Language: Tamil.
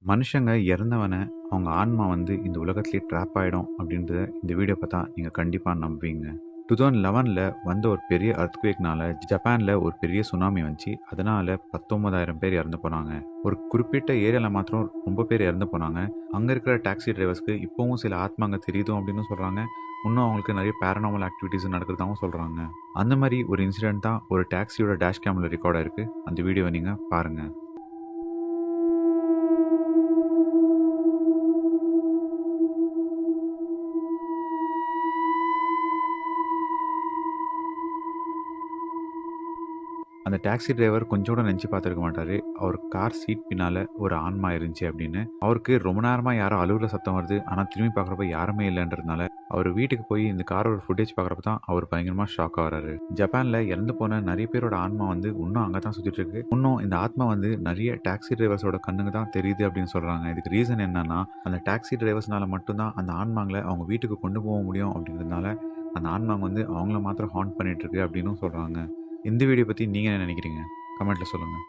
மனுஷங்க இறந்தவன அவங்க ஆன்மா வந்து இந்த உலகத்திலேயே ட்ராப் ஆகிடும் அப்படின்றத இந்த வீடியோ பார்த்தா நீங்கள் கண்டிப்பாக நம்புவீங்க. 2011 வந்த ஒரு பெரிய அர்த்குவேக்னால ஜப்பானில் ஒரு பெரிய சுனாமி வந்துச்சு. அதனால 19,000 பேர் இறந்து போனாங்க. ஒரு குறிப்பிட்ட ஏரியாவில் மாத்திரம் ரொம்ப பேர் இறந்து போனாங்க. அங்கே இருக்கிற டாக்ஸி டிரைவர்ஸ்க்கு இப்போவும் சில ஆத்மாங்க தெரியுதும் அப்படின்னு சொல்கிறாங்க. இன்னும் அவங்களுக்கு நிறைய பேரனாமல் ஆக்டிவிட்டீஸ் நடக்கிறதாகவும் சொல்கிறாங்க. அந்த மாதிரி ஒரு இன்சிடென்ட் தான் ஒரு டாக்ஸியோட டேஷ் கேமில் ரெக்கார்டாக இருக்குது. அந்த வீடியோவை நீங்கள் பாருங்கள். அந்த டாக்ஸி டிரைவர் கொஞ்சம் கூட நினச்சி பார்த்துருக்க மாட்டார். அவர் கார் சீட் பின்னால் ஒரு ஆன்மா இருந்துச்சு அப்படின்னு. அவருக்கு ரொம்ப நேரமாக யாரோ அலுவல சத்தம் வருது, ஆனால் திரும்பி பார்க்குறப்ப யாருமே இல்லைன்றதுனால அவர் வீட்டுக்கு போய் இந்த காரோட ஃபுட்டேஜ் பார்க்குறப்ப தான் அவர் பயங்கரமாக ஷாக் ஆகிறாரு. ஜப்பானில் இறந்து போன நிறைய பேரோட ஆன்மா வந்து இன்னும் அங்கே தான் சுற்றிட்டு இருக்கு. இன்னும் இந்த ஆத்மா வந்து நிறைய டாக்ஸி டிரைவர்ஸோட கண்ணுக்கு தான் தெரியுது அப்படின்னு சொல்கிறாங்க. இதுக்கு ரீசன் என்னன்னா, அந்த டாக்ஸி டிரைவர்ஸ்னால மட்டும்தான் அந்த ஆன்மாங்களை அவங்க வீட்டுக்கு கொண்டு போக முடியும் அப்படின்றதுனால அந்த ஆன்மாங்க வந்து அவங்கள மாத்திரம் ஹாண்ட் பண்ணிட்டு இருக்கு அப்படின்னு சொல்கிறாங்க. இந்த வீடியோ பற்றி நீங்கள் என்ன நினைக்கிறீங்க? கமெண்ட்டில் சொல்லுங்கள்.